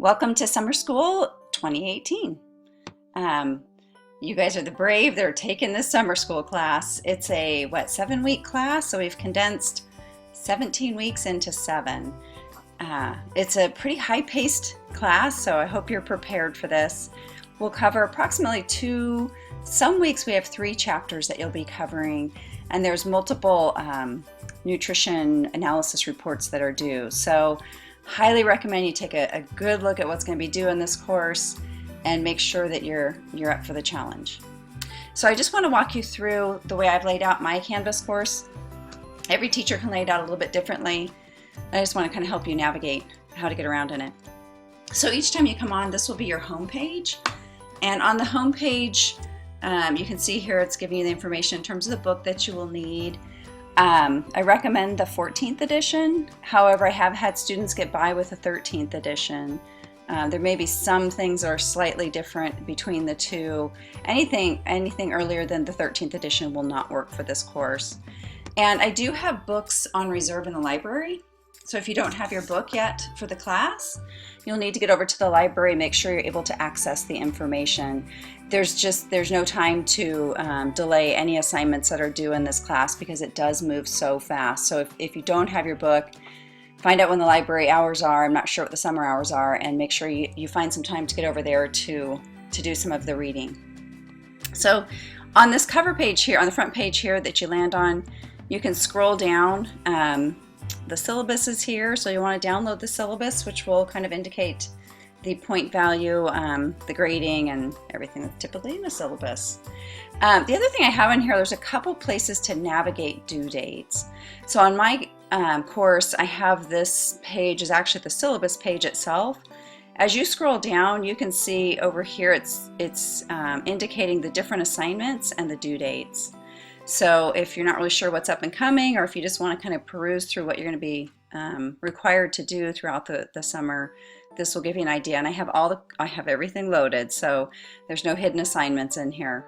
Welcome to Summer School 2018. You guys are the brave that are taking this summer school class. It's a, 7-week class? So we've condensed 17 weeks into 7. It's a pretty high-paced class, so I hope you're prepared for this. We'll cover approximately some weeks we have 3 chapters that you'll be covering, and there's multiple nutrition analysis reports that are due. So highly recommend you take a good look at what's going to be due in this course and make sure that you're up for the challenge. So I just want to walk you through the way I've laid out my Canvas course. Every teacher can lay it out a little bit differently. I just want to kind of help you navigate how to get around in it. So each time you come on, this will be your home page. And on the home page, you can see here it's giving you the information in terms of the book that you will need. I recommend the 14th edition. However, I have had students get by with the 13th edition. There may be some things that are slightly different between the two. Anything earlier than the 13th edition will not work for this course. And I do have books on reserve in the library. So if you don't have your book yet for the class, you'll need to get over to the library, make sure you're able to access the information. There's no time to delay any assignments that are due in this class because it does move so fast. So if you don't have your book, find out when the library hours are. I'm not sure what the summer hours are, and make sure you find some time to get over there to do some of the reading. So on this cover page here, on the front page here that you land on, you can scroll down. The syllabus is here, so you want to download the syllabus, which will kind of indicate the point value, the grading, and everything that's typically in the syllabus. The other thing I have in here, there's a couple places to navigate due dates. So on my course, I have this page is actually the syllabus page itself. As you scroll down, you can see over here it's indicating the different assignments and the due dates. So if you're not really sure what's up and coming, or if you just want to kind of peruse through what you're going to be required to do throughout the summer, this will give you an idea. And I have everything loaded, so there's no hidden assignments in here.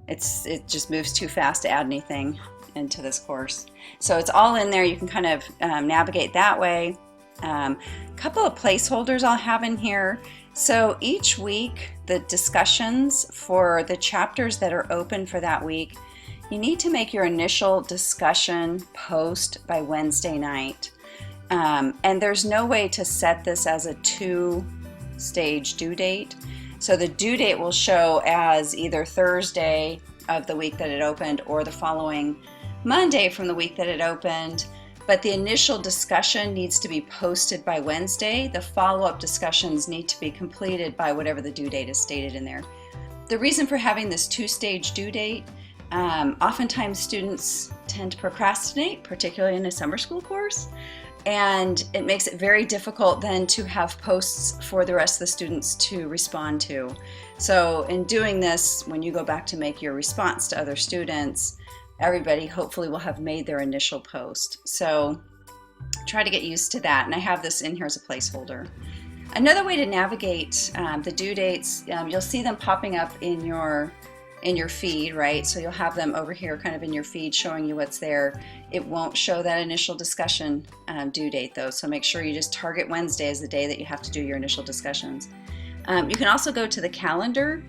It just moves too fast to add anything into this course. So it's all in there. You can kind of navigate that way. Couple of placeholders I'll have in here. So each week, the discussions for the chapters that are open for that week, you need to make your initial discussion post by Wednesday night. And there's no way to set this as a 2-stage due date. So the due date will show as either Thursday of the week that it opened or the following Monday from the week that it opened. But the initial discussion needs to be posted by Wednesday. The follow-up discussions need to be completed by whatever the due date is stated in there. The reason for having this 2-stage due date, oftentimes students tend to procrastinate, particularly in a summer school course, and it makes it very difficult then to have posts for the rest of the students to respond to. So in doing this, when you go back to make your response to other students, everybody hopefully will have made their initial post. So try to get used to that. And I have this in here as a placeholder. Another way to navigate the due dates, you'll see them popping up in your feed, right? So you'll have them over here kind of in your feed showing you what's there. It won't show that initial discussion due date though. So make sure you just target Wednesday as the day that you have to do your initial discussions. You can also go to the calendar.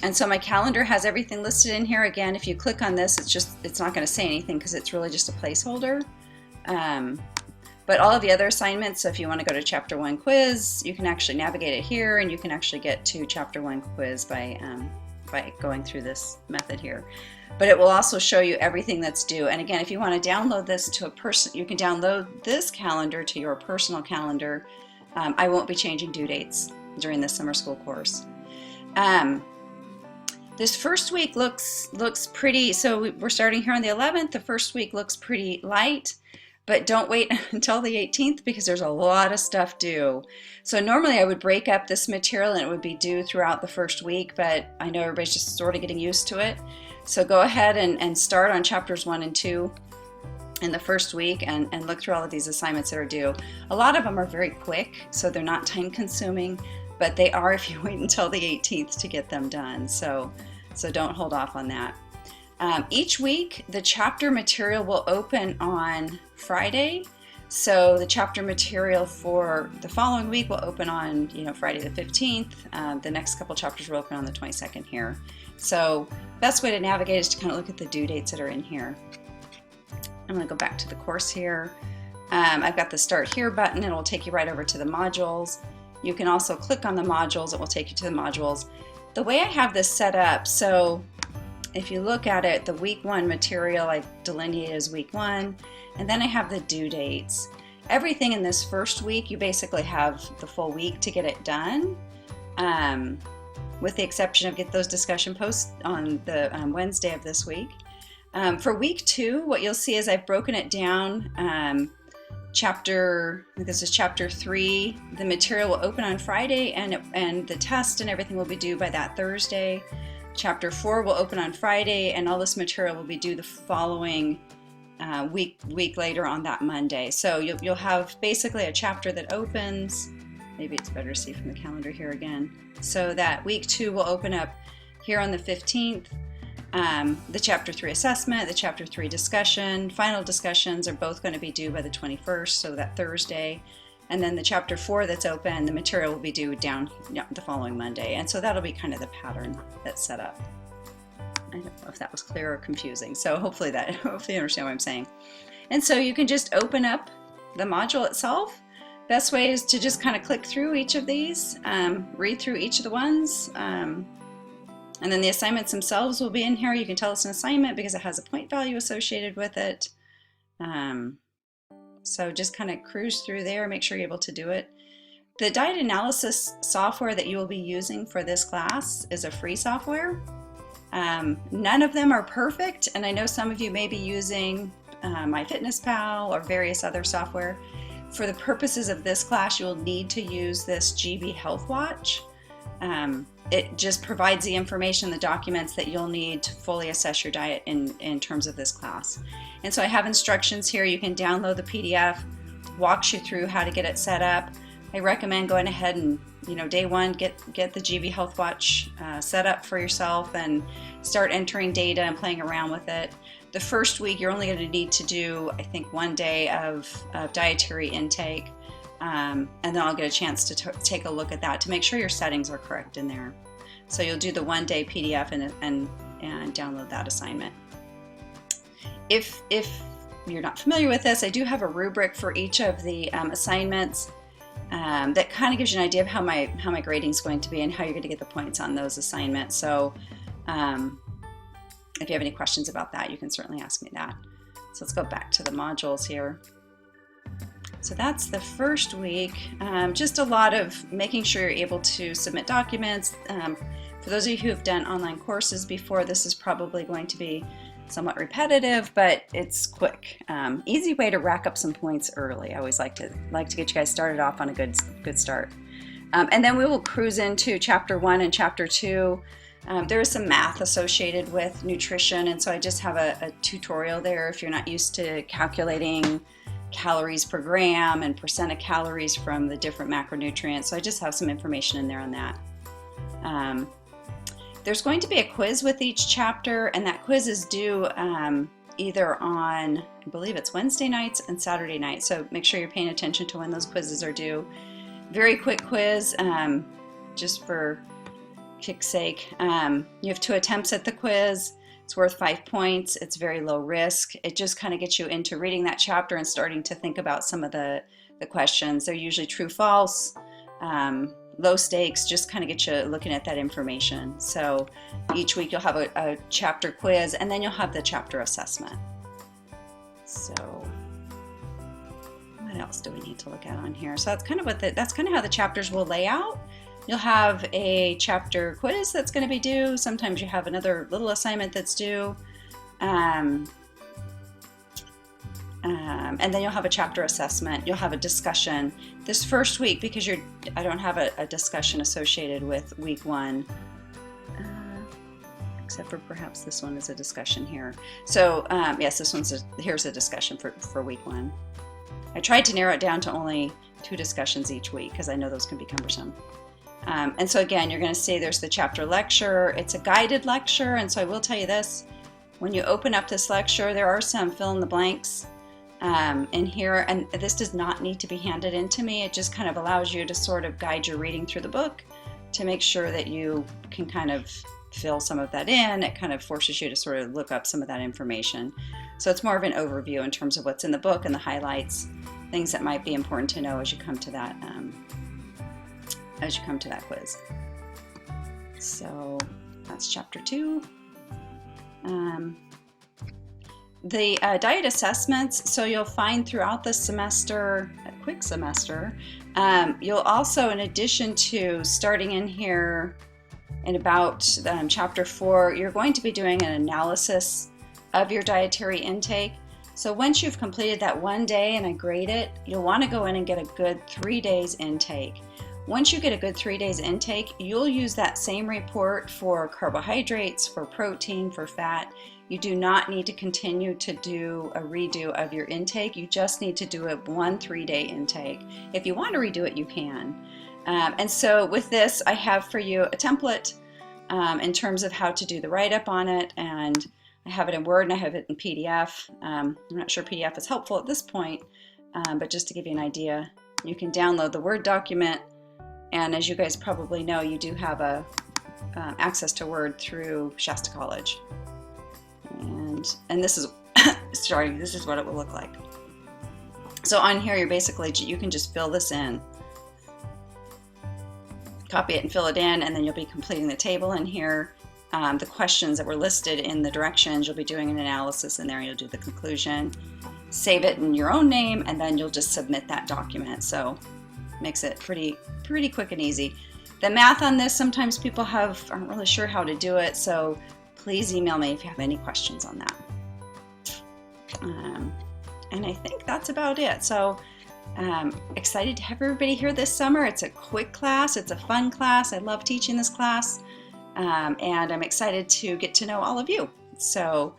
And so my calendar has everything listed in here. Again, if you click on this, it's not going to say anything because it's really just a placeholder. But all of the other assignments, so if you want to go to Chapter 1 quiz, you can actually navigate it here, and you can actually get to Chapter 1 quiz by going through this method here. But it will also show you everything that's due. And again, if you want to download this to a person, you can download this calendar to your personal calendar. I won't be changing due dates during this summer school course. This first week looks pretty, so we're starting here on the 11th. The first week looks pretty light, but don't wait until the 18th because there's a lot of stuff due. So normally I would break up this material and it would be due throughout the first week, but I know everybody's just sort of getting used to it. So go ahead and start on chapters 1 and 2 in the first week and look through all of these assignments that are due. A lot of them are very quick, so they're not time consuming, but they are if you wait until the 18th to get them done. So don't hold off on that. Each week, the chapter material will open on Friday. So the chapter material for the following week will open on, Friday the 15th. The next couple chapters will open on the 22nd here. So best way to navigate is to kind of look at the due dates that are in here. I'm going to go back to the course here. I've got the Start Here button, and it will take you right over to the modules. You can also click on the modules. It will take you to the modules. The way I have this set up, so if you look at it, the week 1 material I delineated as week 1, and then I have the due dates. Everything in this first week, you basically have the full week to get it done, with the exception of get those discussion posts on the Wednesday of this week. For week 2, what you'll see is I've broken it down. This is chapter 3. The material will open on Friday, and the test and everything will be due by that Thursday. Chapter 4 will open on Friday, and all this material will be due the following week later on that Monday. So you'll have basically a chapter that opens. Maybe it's better to see from the calendar here again. So that week 2 will open up here on the 15th. The chapter 3 assessment, the chapter 3 discussion, final discussions are both going to be due by the 21st, so that Thursday. And then the chapter 4 that's open, the material will be due down the following Monday. And so that'll be kind of the pattern that's set up. I don't know if that was clear or confusing. So hopefully you understand what I'm saying. And so you can just open up the module itself. Best way is to just kind of click through each of these, read through each of the ones. And then the assignments themselves will be in here. You can tell it's an assignment because it has a point value associated with it. So just kind of cruise through there, make sure you're able to do it. The diet analysis software that you will be using for this class is a free software. None of them are perfect, and I know some of you may be using MyFitnessPal or various other software. For the purposes of this class, you'll need to use this GB Health Watch. It just provides the information, the documents that you'll need to fully assess your diet in terms of this class. And so I have instructions here. You can download the PDF, walks you through how to get it set up. I recommend going ahead and, day 1, get the GB Health Watch set up for yourself and start entering data and playing around with it. The first week, you're only going to need to do, I think, 1 day of dietary intake. And then I'll get a chance to take a look at that to make sure your settings are correct in there. So you'll do the 1-day PDF and download that assignment. If you're not familiar with this, I do have a rubric for each of the assignments that kind of gives you an idea of how my grading is going to be and how you're going to get the points on those assignments. So if you have any questions about that, you can certainly ask me that. So let's go back to the modules here. So that's the first week. Just a lot of making sure you're able to submit documents. For those of you who have done online courses before, this is probably going to be somewhat repetitive, but it's quick. Easy way to rack up some points early. I always like to get you guys started off on a good start. And then we will cruise into chapter 1 and chapter 2. There is some math associated with nutrition, and so I just have a tutorial there if you're not used to calculating calories per gram and percent of calories from the different macronutrients. So I just have some information in there on that. There's going to be a quiz with each chapter, and that quiz is due either on, I believe it's Wednesday nights and Saturday nights. So make sure you're paying attention to when those quizzes are due. Very quick quiz, just for kick's sake. You have 2 attempts at the quiz. It's worth 5 points. It's very low risk. It just kind of gets you into reading that chapter and starting to think about some of the questions. They're usually true, false, low stakes, just kind of get you looking at that information. So each week you'll have a chapter quiz, and then you'll have the chapter assessment. So what else do we need to look at on here? So that's kind of how the chapters will lay out. You'll have a chapter quiz that's going to be due. Sometimes you have another little assignment that's due. And then you'll have a chapter assessment. You'll have a discussion this first week because I don't have a discussion associated with week 1, except for perhaps this one is a discussion here. So yes, here's a discussion for week 1. I tried to narrow it down to only 2 discussions each week because I know those can be cumbersome. And so again, you're going to see there's the chapter lecture. It's a guided lecture, and so I will tell you this. When you open up this lecture, there are some fill in the blanks. in here, and this does not need to be handed in to me. It just kind of allows you to sort of guide your reading through the book to make sure that you can kind of fill some of that in. It kind of forces you to sort of look up some of that information. So it's more of an overview in terms of what's in the book and the highlights, things that might be important to know as you come to that quiz. So that's chapter 2. The diet assessments, so you'll find throughout the semester, a quick semester, you'll also, in addition to starting in here in about chapter 4, you're going to be doing an analysis of your dietary intake. So once you've completed that one day and I grade it, you'll want to go in and get a good 3 days intake. Once you get a good 3 days intake, you'll use that same report for carbohydrates, for protein, for fat. You do not need to continue to do a redo of your intake. You just need to do a 1 3-day intake. If you want to redo it, you can. And so with this, I have for you a template in terms of how to do the write-up on it, and I have it in Word and I have it in PDF. I'm not sure PDF is helpful at this point, but just to give you an idea, you can download the Word document, and as you guys probably know, you do have access to Word through Shasta College. And this is, sorry, this is what it will look like. So on here, you can just fill this in. Copy it and fill it in, and then you'll be completing the table in here. The questions that were listed in the directions, you'll be doing an analysis in there, you'll do the conclusion, save it in your own name, and then you'll just submit that document. So makes it pretty quick and easy. The math on this, sometimes people aren't really sure how to do it, so please email me if you have any questions on that. And I think that's about it. So excited to have everybody here this summer. It's a quick class. It's a fun class. I love teaching this class. And I'm excited to get to know all of you. So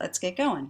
let's get going.